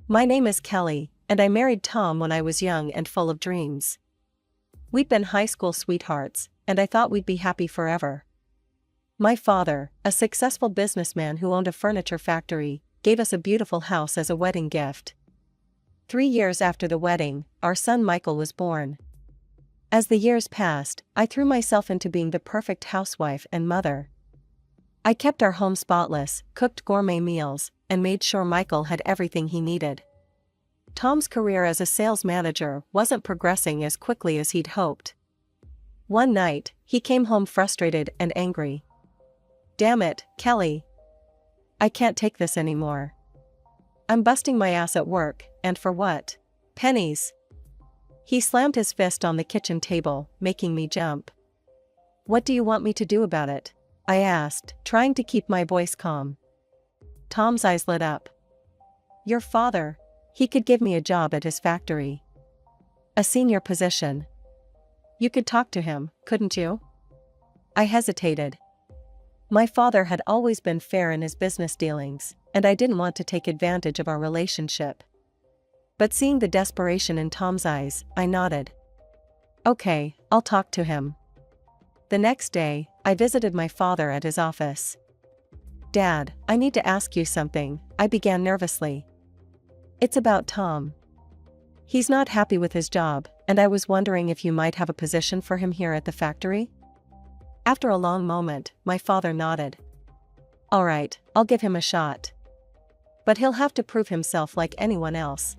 My name is Kelly, and I married Tom when I was young and full of dreams. We'd been high school sweethearts, and I thought we'd be happy forever. My father, a successful businessman who owned a furniture factory, gave us a beautiful house as a wedding gift. 3 years after the wedding, our son Michael was born. As the years passed, I threw myself into being the perfect housewife and mother. I kept our home spotless, cooked gourmet meals, and made sure Michael had everything he needed. Tom's career as a sales manager wasn't progressing as quickly as he'd hoped. One night, he came home frustrated and angry. "Damn it, Kelly. I can't take this anymore. I'm busting my ass at work, and for what? Pennies." He slammed his fist on the kitchen table, making me jump. "What do you want me to do about it?" I asked, trying to keep my voice calm. Tom's eyes lit up. "Your father. He could give me a job at his factory. A senior position. You could talk to him, couldn't you?" I hesitated. My father had always been fair in his business dealings, and I didn't want to take advantage of our relationship. But seeing the desperation in Tom's eyes, I nodded. "Okay, I'll talk to him." The next day, I visited my father at his office. "Dad, I need to ask you something," I began nervously. "It's about Tom. He's not happy with his job, and I was wondering if you might have a position for him here at the factory?" After a long moment, my father nodded. "All right, I'll give him a shot. But he'll have to prove himself like anyone else."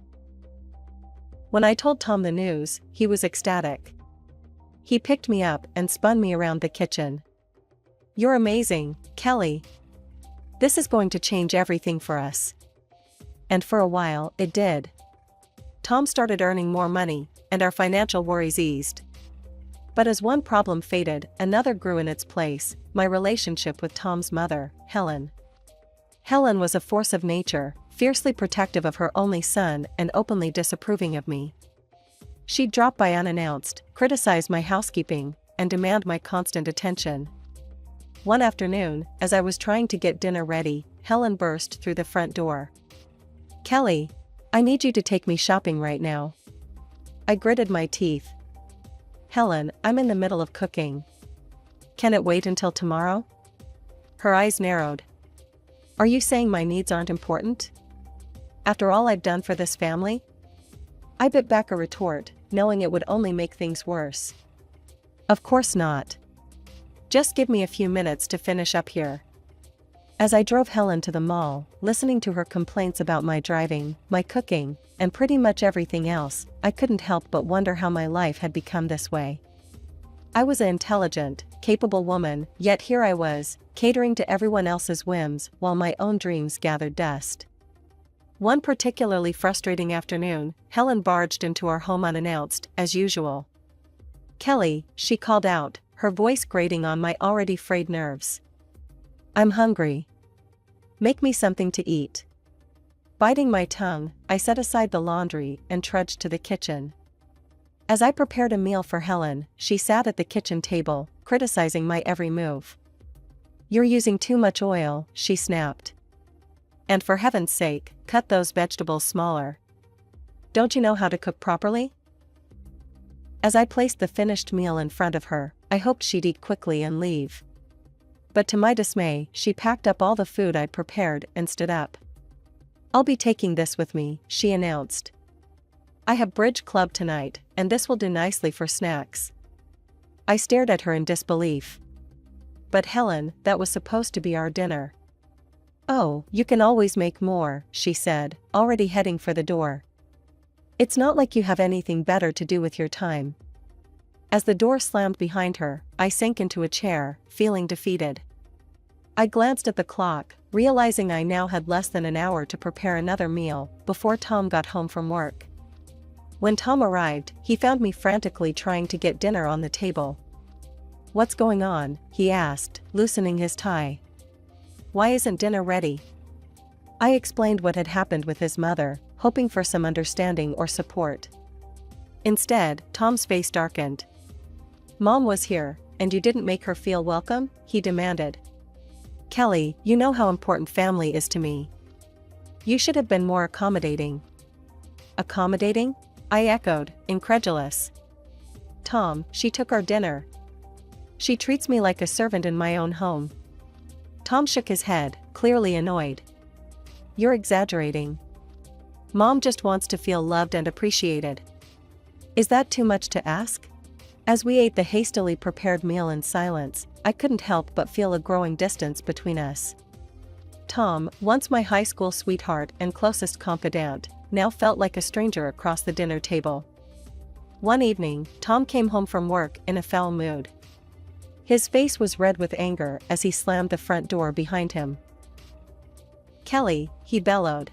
When I told Tom the news, he was ecstatic. He picked me up and spun me around the kitchen. "You're amazing, Kelly. This is going to change everything for us." And for a while, it did. Tom started earning more money, and our financial worries eased. But as one problem faded, another grew in its place: my relationship with Tom's mother, Helen. Helen was a force of nature, fiercely protective of her only son and openly disapproving of me. She'd drop by unannounced, criticize my housekeeping, and demand my constant attention. One afternoon, as I was trying to get dinner ready, Helen burst through the front door. "Kelly, I need you to take me shopping right now." I gritted my teeth. "Helen, I'm in the middle of cooking. Can it wait until tomorrow?" Her eyes narrowed. "Are you saying my needs aren't important? After all I've done for this family?" I bit back a retort, knowing it would only make things worse. "Of course not. Just give me a few minutes to finish up here." As I drove Helen to the mall, listening to her complaints about my driving, my cooking, and pretty much everything else, I couldn't help but wonder how my life had become this way. I was an intelligent, capable woman, yet here I was, catering to everyone else's whims while my own dreams gathered dust. One particularly frustrating afternoon, Helen barged into our home unannounced, as usual. "Kelly," she called out, her voice grating on my already frayed nerves. "I'm hungry. Make me something to eat." Biting my tongue, I set aside the laundry and trudged to the kitchen. As I prepared a meal for Helen, she sat at the kitchen table, criticizing my every move. "You're using too much oil," she snapped. "And for heaven's sake, cut those vegetables smaller. Don't you know how to cook properly?" As I placed the finished meal in front of her, I hoped she'd eat quickly and leave. But to my dismay, she packed up all the food I'd prepared and stood up. "I'll be taking this with me," she announced. "I have bridge club tonight, and this will do nicely for snacks." I stared at her in disbelief. "But Helen, that was supposed to be our dinner." "Oh, you can always make more," she said, already heading for the door. "It's not like you have anything better to do with your time." As the door slammed behind her, I sank into a chair, feeling defeated. I glanced at the clock, realizing I now had less than an hour to prepare another meal before Tom got home from work. When Tom arrived, he found me frantically trying to get dinner on the table. "What's going on?" he asked, loosening his tie. "Why isn't dinner ready?" I explained what had happened with his mother, hoping for some understanding or support. Instead, Tom's face darkened. "Mom was here, and you didn't make her feel welcome?" he demanded. "Kelly, you know how important family is to me. You should have been more accommodating." Accommodating? I echoed, incredulous. Tom, she took our dinner. She treats me like a servant in my own home. Tom shook his head, clearly annoyed. You're exaggerating. Mom just wants to feel loved and appreciated. Is that too much to ask? As we ate the hastily prepared meal in silence, I couldn't help but feel a growing distance between us. Tom, once my high school sweetheart and closest confidant, now felt like a stranger across the dinner table. One evening, Tom came home from work in a foul mood. His face was red with anger as he slammed the front door behind him. Kelly, he bellowed.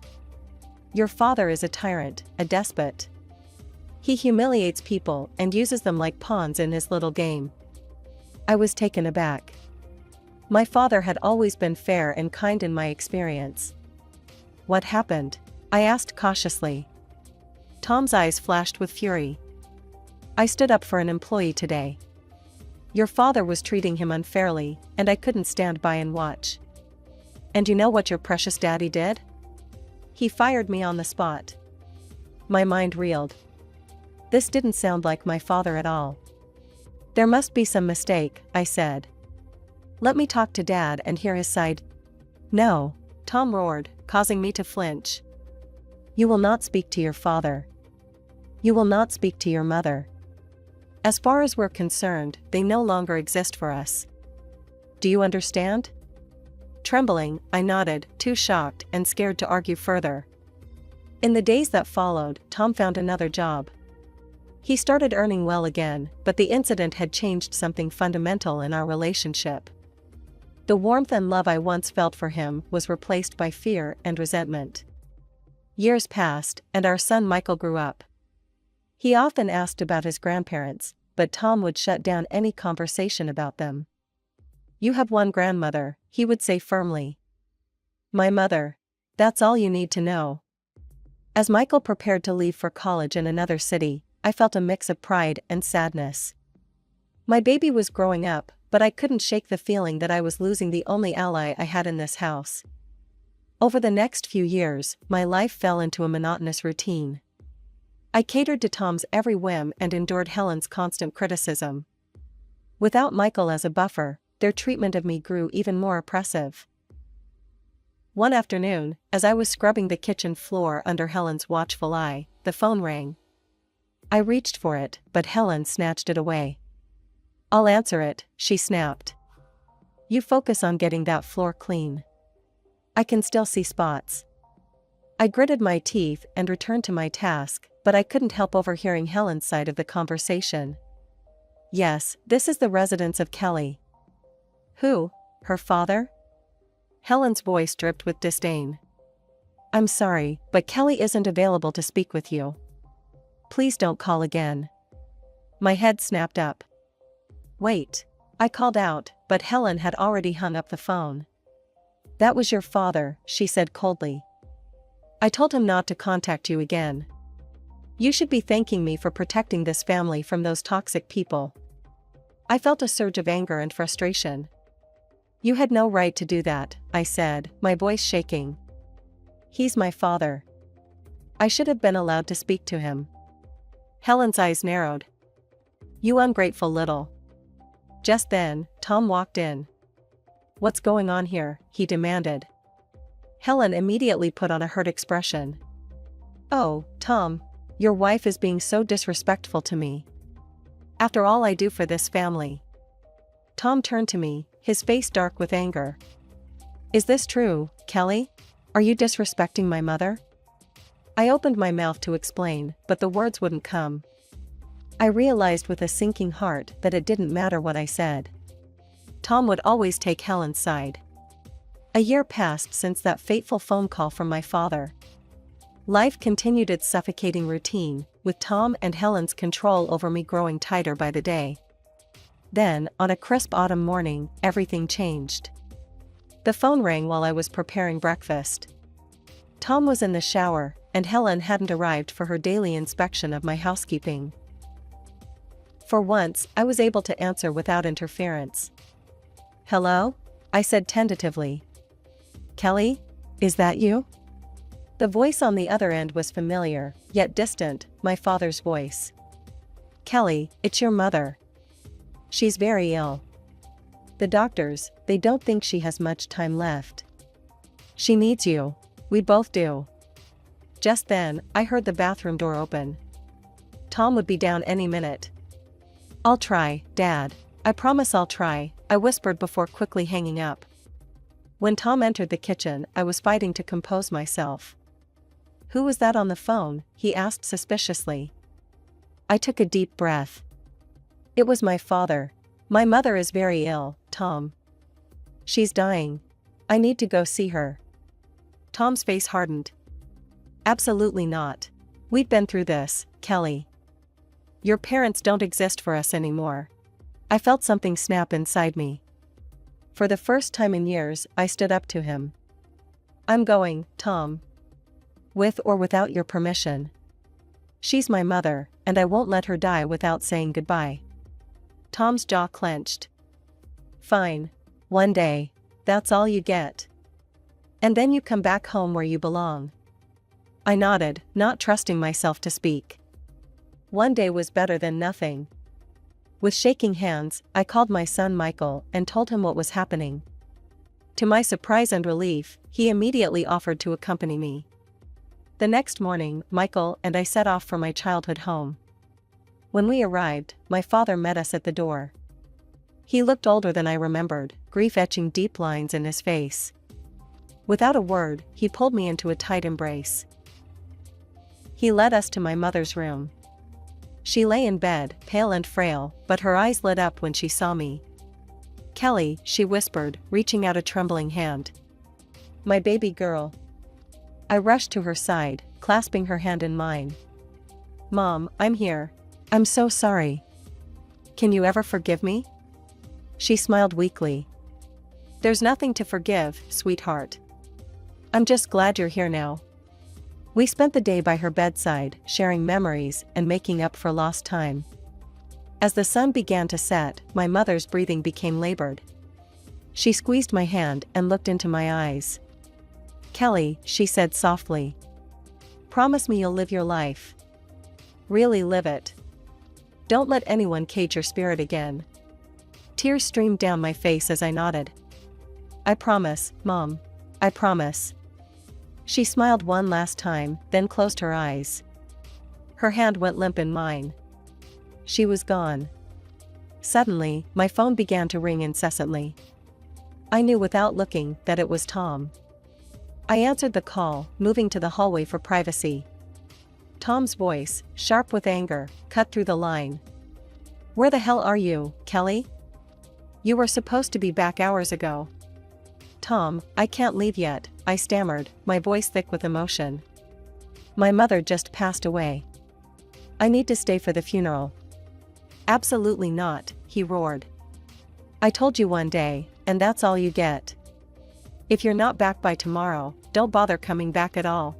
Your father is a tyrant, a despot. He humiliates people and uses them like pawns in his little game. I was taken aback. My father had always been fair and kind in my experience. What happened? I asked cautiously. Tom's eyes flashed with fury. I stood up for an employee today. Your father was treating him unfairly, and I couldn't stand by and watch. And you know what your precious daddy did? He fired me on the spot. My mind reeled. This didn't sound like my father at all. There must be some mistake, I said. Let me talk to Dad and hear his side. No, Tom roared, causing me to flinch. You will not speak to your father. You will not speak to your mother. As far as we're concerned, they no longer exist for us. Do you understand? Trembling, I nodded, too shocked and scared to argue further. In the days that followed, Tom found another job. He started earning well again, but the incident had changed something fundamental in our relationship. The warmth and love I once felt for him was replaced by fear and resentment. Years passed, and our son Michael grew up. He often asked about his grandparents, but Tom would shut down any conversation about them. You have one grandmother, he would say firmly. My mother. That's all you need to know. As Michael prepared to leave for college in another city, I felt a mix of pride and sadness. My baby was growing up, but I couldn't shake the feeling that I was losing the only ally I had in this house. Over the next few years, my life fell into a monotonous routine. I catered to Tom's every whim and endured Helen's constant criticism. Without Michael as a buffer, their treatment of me grew even more oppressive. One afternoon, as I was scrubbing the kitchen floor under Helen's watchful eye, the phone rang. I reached for it, but Helen snatched it away. I'll answer it, she snapped. You focus on getting that floor clean. I can still see spots. I gritted my teeth and returned to my task, but I couldn't help overhearing Helen's side of the conversation. Yes, this is the residence of Kelly. Who? Her father? Helen's voice dripped with disdain. I'm sorry, but Kelly isn't available to speak with you. Please don't call again. My head snapped up. Wait. I called out, but Helen had already hung up the phone. That was your father, she said coldly. I told him not to contact you again. You should be thanking me for protecting this family from those toxic people. I felt a surge of anger and frustration. You had no right to do that, I said, my voice shaking. He's my father. I should have been allowed to speak to him. Helen's eyes narrowed. You ungrateful little. Just then, Tom walked in. What's going on here? He demanded. Helen immediately put on a hurt expression. Oh, Tom, your wife is being so disrespectful to me. After all I do for this family. Tom turned to me, his face dark with anger. Is this true, Kelly? Are you disrespecting my mother? I opened my mouth to explain, but the words wouldn't come. I realized with a sinking heart that it didn't matter what I said. Tom would always take Helen's side. A year passed since that fateful phone call from my father. Life continued its suffocating routine, with Tom and Helen's control over me growing tighter by the day. Then, on a crisp autumn morning, everything changed. The phone rang while I was preparing breakfast. Tom was in the shower, and Helen hadn't arrived for her daily inspection of my housekeeping. For once, I was able to answer without interference. Hello? I said tentatively. Kelly? Is that you? The voice on the other end was familiar, yet distant, my father's voice. Kelly, it's your mother. She's very ill. The doctors, they don't think she has much time left. She needs you. We both do. Just then, I heard the bathroom door open. Tom would be down any minute. I'll try, Dad. I promise I'll try, I whispered before quickly hanging up. When Tom entered the kitchen, I was fighting to compose myself. Who was that on the phone? He asked suspiciously. I took a deep breath. It was my father. My mother is very ill, Tom. She's dying. I need to go see her. Tom's face hardened. Absolutely not. We've been through this, Kelly. Your parents don't exist for us anymore. I felt something snap inside me. For the first time in years, I stood up to him. I'm going, Tom. With or without your permission. She's my mother, and I won't let her die without saying goodbye. Tom's jaw clenched. Fine. One day. That's all you get. And then you come back home where you belong. I nodded, not trusting myself to speak. One day was better than nothing. With shaking hands, I called my son Michael and told him what was happening. To my surprise and relief, he immediately offered to accompany me. The next morning, Michael and I set off for my childhood home. When we arrived, my father met us at the door. He looked older than I remembered, grief etching deep lines in his face. Without a word, he pulled me into a tight embrace. He led us to my mother's room. She lay in bed, pale and frail, but her eyes lit up when she saw me. Kelly, she whispered, reaching out a trembling hand. My baby girl. I rushed to her side, clasping her hand in mine. Mom, I'm here. I'm so sorry. Can you ever forgive me? She smiled weakly. There's nothing to forgive, sweetheart. I'm just glad you're here now. We spent the day by her bedside, sharing memories and making up for lost time. As the sun began to set, my mother's breathing became labored. She squeezed my hand and looked into my eyes. Kelly, she said softly. Promise me you'll live your life. Really live it. Don't let anyone cage your spirit again. Tears streamed down my face as I nodded. I promise, Mom. I promise. She smiled one last time, then closed her eyes. Her hand went limp in mine. She was gone. Suddenly, my phone began to ring incessantly. I knew without looking that it was Tom. I answered the call, moving to the hallway for privacy. Tom's voice, sharp with anger, cut through the line. Where the hell are you, Kelly? You were supposed to be back hours ago. Tom, I can't leave yet, I stammered, my voice thick with emotion. My mother just passed away. I need to stay for the funeral. Absolutely not, he roared. I told you one day, and that's all you get. If you're not back by tomorrow, don't bother coming back at all.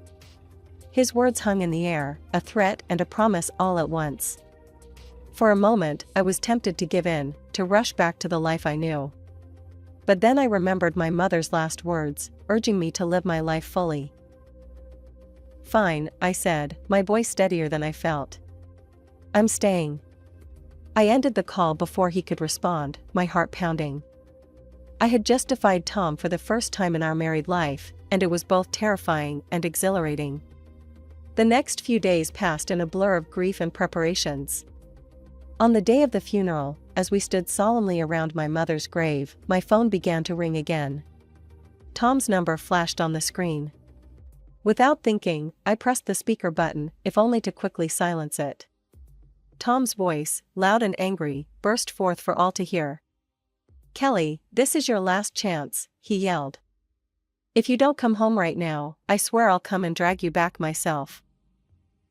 His words hung in the air, a threat and a promise all at once. For a moment, I was tempted to give in, to rush back to the life I knew. But then I remembered my mother's last words, urging me to live my life fully. Fine, I said, my voice steadier than I felt. I'm staying. I ended the call before he could respond, my heart pounding. I had just defied Tom for the first time in our married life, and it was both terrifying and exhilarating. The next few days passed in a blur of grief and preparations. On the day of the funeral, as we stood solemnly around my mother's grave, my phone began to ring again. Tom's number flashed on the screen. Without thinking, I pressed the speaker button, if only to quickly silence it. Tom's voice, loud and angry, burst forth for all to hear. Kelly, this is your last chance, he yelled. If you don't come home right now, I swear I'll come and drag you back myself.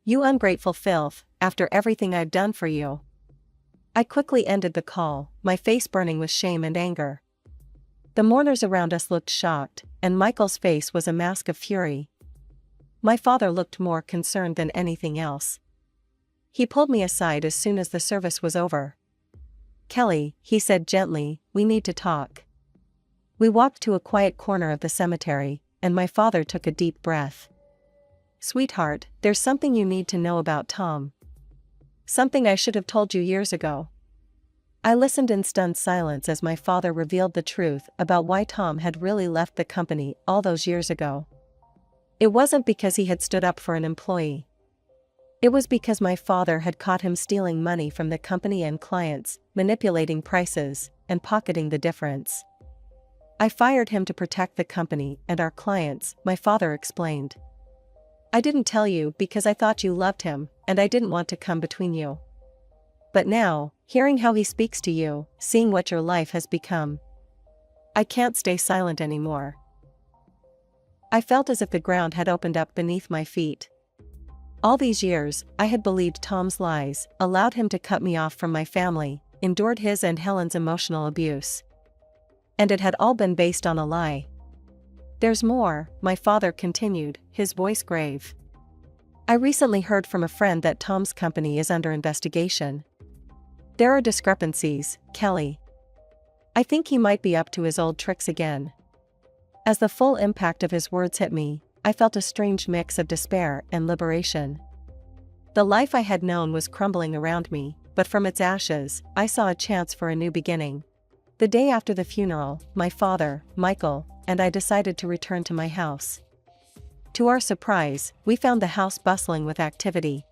You ungrateful filth, after everything I've done for you. I quickly ended the call, my face burning with shame and anger. The mourners around us looked shocked, and Michael's face was a mask of fury. My father looked more concerned than anything else. He pulled me aside as soon as the service was over. Kelly, he said gently, we need to talk. We walked to a quiet corner of the cemetery, and my father took a deep breath. Sweetheart, there's something you need to know about Tom. Something I should have told you years ago. I listened in stunned silence as my father revealed the truth about why Tom had really left the company all those years ago. It wasn't because he had stood up for an employee. It was because my father had caught him stealing money from the company and clients, manipulating prices, and pocketing the difference. I fired him to protect the company and our clients, my father explained. I didn't tell you because I thought you loved him, and I didn't want to come between you. But now, hearing how he speaks to you, seeing what your life has become, I can't stay silent anymore. I felt as if the ground had opened up beneath my feet. All these years, I had believed Tom's lies, allowed him to cut me off from my family, endured his and Helen's emotional abuse. And it had all been based on a lie. There's more, my father continued, his voice grave. I recently heard from a friend that Tom's company is under investigation. There are discrepancies, Kelly. I think he might be up to his old tricks again. As the full impact of his words hit me, I felt a strange mix of despair and liberation. The life I had known was crumbling around me, but from its ashes, I saw a chance for a new beginning. The day after the funeral, my father, Michael, and I decided to return to my house. To our surprise, we found the house bustling with activity.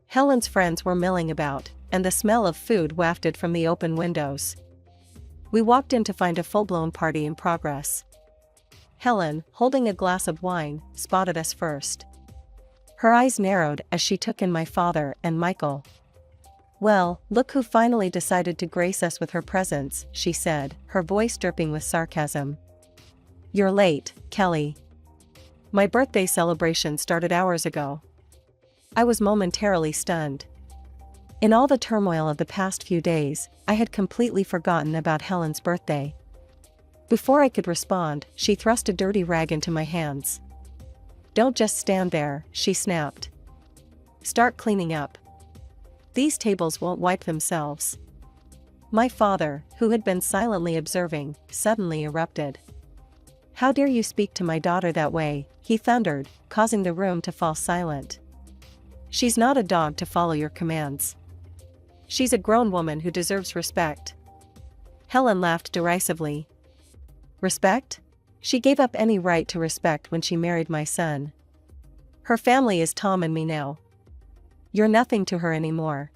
Helen's friends were milling about, and the smell of food wafted from the open windows. We walked in to find a full-blown party in progress. Helen, holding a glass of wine, spotted us first. Her eyes narrowed as she took in my father and Michael. "Well, look who finally decided to grace us with her presence," she said, her voice dripping with sarcasm. "You're late, Kelly. My birthday celebration started hours ago." I was momentarily stunned. In all the turmoil of the past few days, I had completely forgotten about Helen's birthday. Before I could respond, she thrust a dirty rag into my hands. "Don't just stand there," she snapped. "Start cleaning up. These tables won't wipe themselves." My father, who had been silently observing, suddenly erupted. "How dare you speak to my daughter that way?" he thundered, causing the room to fall silent. "She's not a dog to follow your commands. She's a grown woman who deserves respect." Helen laughed derisively. "Respect? She gave up any right to respect when she married my son. Her family is Tom and me now. You're nothing to her anymore."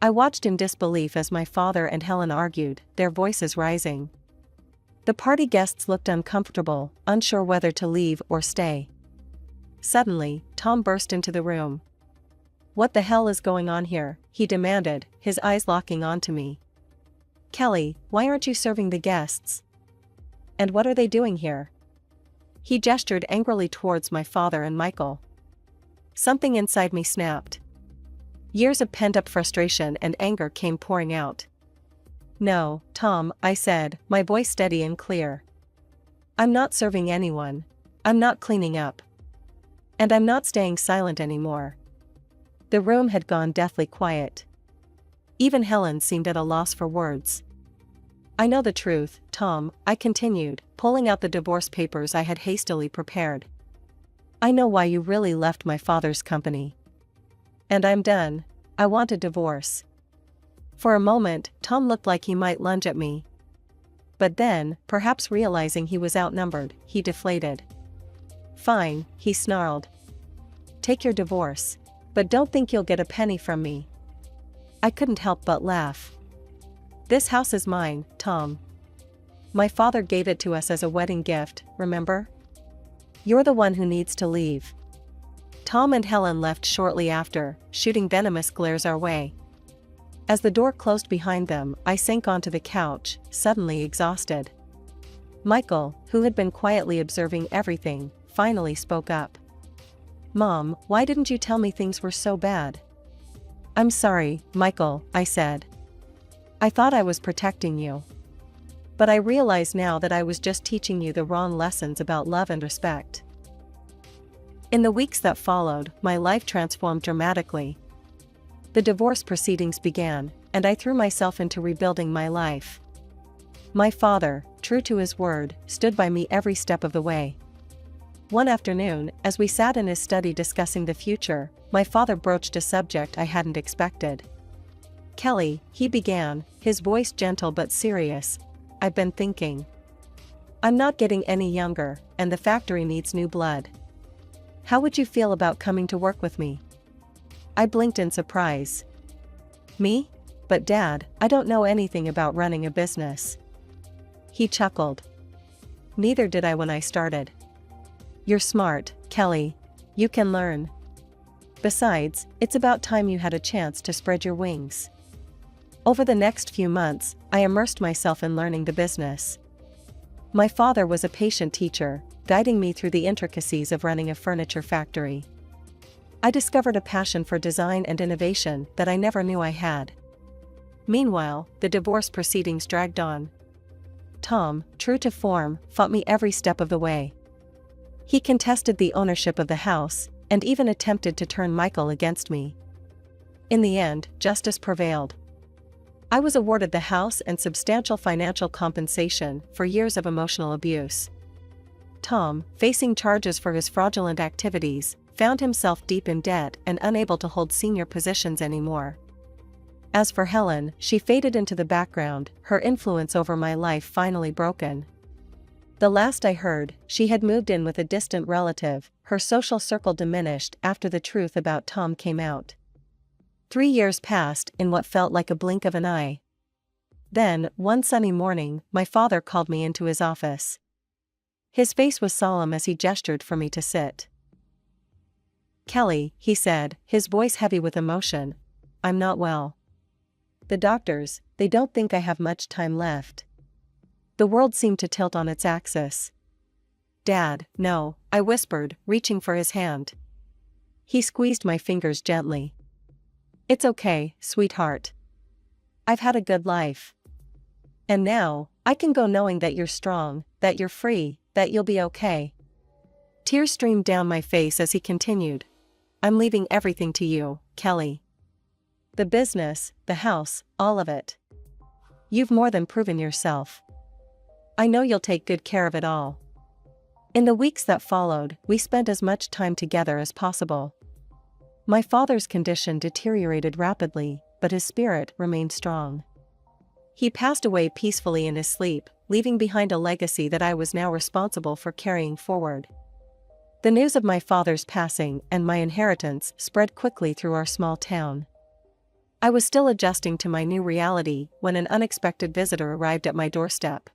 I watched in disbelief as my father and Helen argued, their voices rising. The party guests looked uncomfortable, unsure whether to leave or stay. Suddenly, Tom burst into the room. "What the hell is going on here?" he demanded, his eyes locking onto me. "Kelly, why aren't you serving the guests? And what are they doing here?" He gestured angrily towards my father and Michael. Something inside me snapped. Years of pent-up frustration and anger came pouring out. "No, Tom," I said, my voice steady and clear. "I'm not serving anyone. I'm not cleaning up. And I'm not staying silent anymore." The room had gone deathly quiet. Even Helen seemed at a loss for words. "I know the truth, Tom," I continued, pulling out the divorce papers I had hastily prepared. "I know why you really left my father's company. And I'm done. I want a divorce." For a moment, Tom looked like he might lunge at me. But then, perhaps realizing he was outnumbered, he deflated. "Fine," he snarled. "Take your divorce. But don't think you'll get a penny from me." I couldn't help but laugh. "This house is mine, Tom. My father gave it to us as a wedding gift, remember? You're the one who needs to leave." Tom and Helen left shortly after, shooting venomous glares our way. As the door closed behind them, I sank onto the couch, suddenly exhausted. Michael, who had been quietly observing everything, finally spoke up. "Mom, why didn't you tell me things were so bad?" "I'm sorry, Michael," I said. "I thought I was protecting you. But I realize now that I was just teaching you the wrong lessons about love and respect." In the weeks that followed, my life transformed dramatically. The divorce proceedings began, and I threw myself into rebuilding my life. My father, true to his word, stood by me every step of the way. One afternoon, as we sat in his study discussing the future, my father broached a subject I hadn't expected. "Kelly," he began, his voice gentle but serious, "I've been thinking. I'm not getting any younger, and the factory needs new blood. How would you feel about coming to work with me?" I blinked in surprise. "Me? But Dad, I don't know anything about running a business." He chuckled. "Neither did I when I started. You're smart, Kelly. You can learn. Besides, it's about time you had a chance to spread your wings." Over the next few months, I immersed myself in learning the business. My father was a patient teacher, guiding me through the intricacies of running a furniture factory. I discovered a passion for design and innovation that I never knew I had. Meanwhile, the divorce proceedings dragged on. Tom, true to form, fought me every step of the way. He contested the ownership of the house, and even attempted to turn Michael against me. In the end, justice prevailed. I was awarded the house and substantial financial compensation for years of emotional abuse. Tom, facing charges for his fraudulent activities, found himself deep in debt and unable to hold senior positions anymore. As for Helen, she faded into the background, her influence over my life finally broken. The last I heard, she had moved in with a distant relative, her social circle diminished after the truth about Tom came out. 3 years passed in what felt like a blink of an eye. Then, one sunny morning, my father called me into his office. His face was solemn as he gestured for me to sit. "Kelly," he said, his voice heavy with emotion, "I'm not well. The doctors, they don't think I have much time left." The world seemed to tilt on its axis. "Dad, no," I whispered, reaching for his hand. He squeezed my fingers gently. "It's okay, sweetheart. I've had a good life. And now, I can go knowing that you're strong, that you're free, that you'll be okay." Tears streamed down my face as he continued. "I'm leaving everything to you, Kelly. The business, the house, all of it. You've more than proven yourself. I know you'll take good care of it all." In the weeks that followed, we spent as much time together as possible. My father's condition deteriorated rapidly, but his spirit remained strong. He passed away peacefully in his sleep, leaving behind a legacy that I was now responsible for carrying forward. The news of my father's passing and my inheritance spread quickly through our small town. I was still adjusting to my new reality when an unexpected visitor arrived at my doorstep.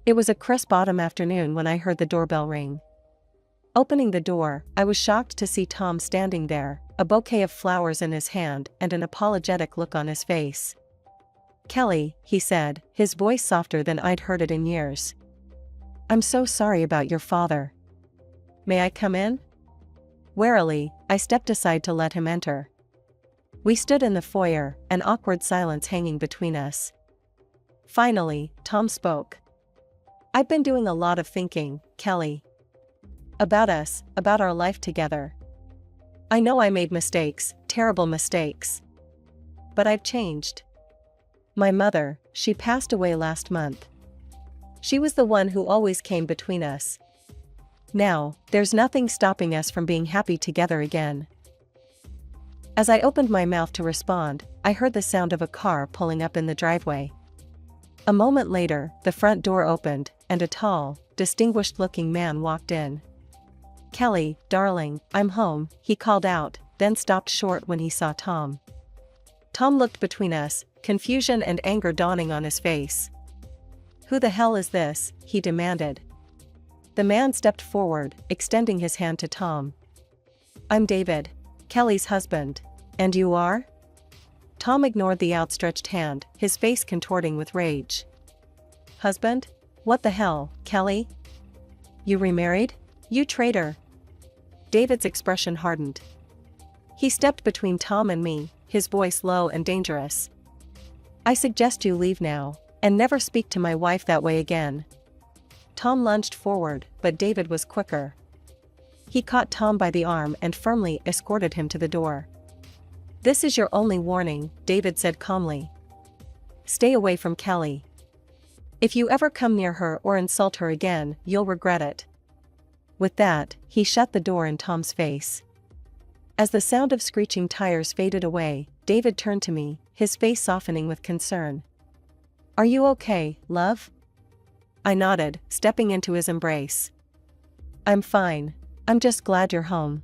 It was a crisp autumn afternoon when I heard the doorbell ring. Opening the door, I was shocked to see Tom standing there, a bouquet of flowers in his hand and an apologetic look on his face. "Kelly," he said, his voice softer than I'd heard it in years. "I'm so sorry about your father. May I come in?" Warily, I stepped aside to let him enter. We stood in the foyer, an awkward silence hanging between us. Finally, Tom spoke. "I've been doing a lot of thinking, Kelly. About us, about our life together. I know I made mistakes, terrible mistakes. But I've changed. My mother, she passed away last month. She was the one who always came between us. Now, there's nothing stopping us from being happy together again." As I opened my mouth to respond, I heard the sound of a car pulling up in the driveway. A moment later, the front door opened, and a tall, distinguished-looking man walked in. "Kelly, darling, I'm home," he called out, then stopped short when he saw Tom. Tom looked between us, confusion and anger dawning on his face. "Who the hell is this?" he demanded. The man stepped forward, extending his hand to Tom. "I'm David, Kelly's husband. And you are?" Tom ignored the outstretched hand, his face contorting with rage. "Husband? What the hell, Kelly? You remarried? You traitor!" David's expression hardened. He stepped between Tom and me, his voice low and dangerous. "I suggest you leave now, and never speak to my wife that way again." Tom lunged forward, but David was quicker. He caught Tom by the arm and firmly escorted him to the door. "This is your only warning," David said calmly. "Stay away from Kelly. If you ever come near her or insult her again, you'll regret it." With that, he shut the door in Tom's face. As the sound of screeching tires faded away, David turned to me, his face softening with concern. "Are you okay, love?" I nodded, stepping into his embrace. "I'm fine. I'm just glad you're home."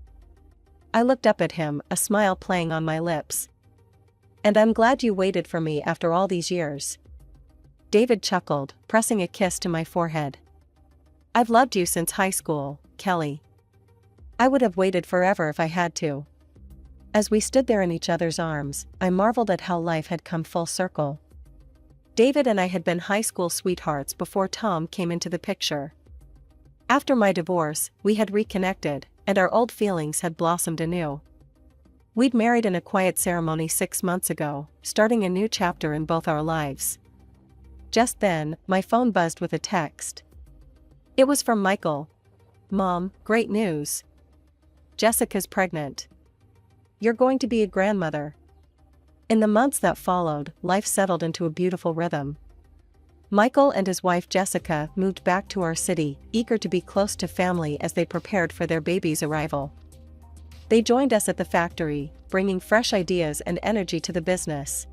I looked up at him, a smile playing on my lips. "And I'm glad you waited for me after all these years." David chuckled, pressing a kiss to my forehead. "I've loved you since high school, Kelly. I would have waited forever if I had to." As we stood there in each other's arms, I marveled at how life had come full circle. David and I had been high school sweethearts before Tom came into the picture. After my divorce, we had reconnected, and our old feelings had blossomed anew. We'd married in a quiet ceremony 6 months ago, starting a new chapter in both our lives. Just then, my phone buzzed with a text. It was from Michael. "Mom, great news. Jessica's pregnant. You're going to be a grandmother." In the months that followed, life settled into a beautiful rhythm. Michael and his wife Jessica moved back to our city, eager to be close to family as they prepared for their baby's arrival. They joined us at the factory, bringing fresh ideas and energy to the business.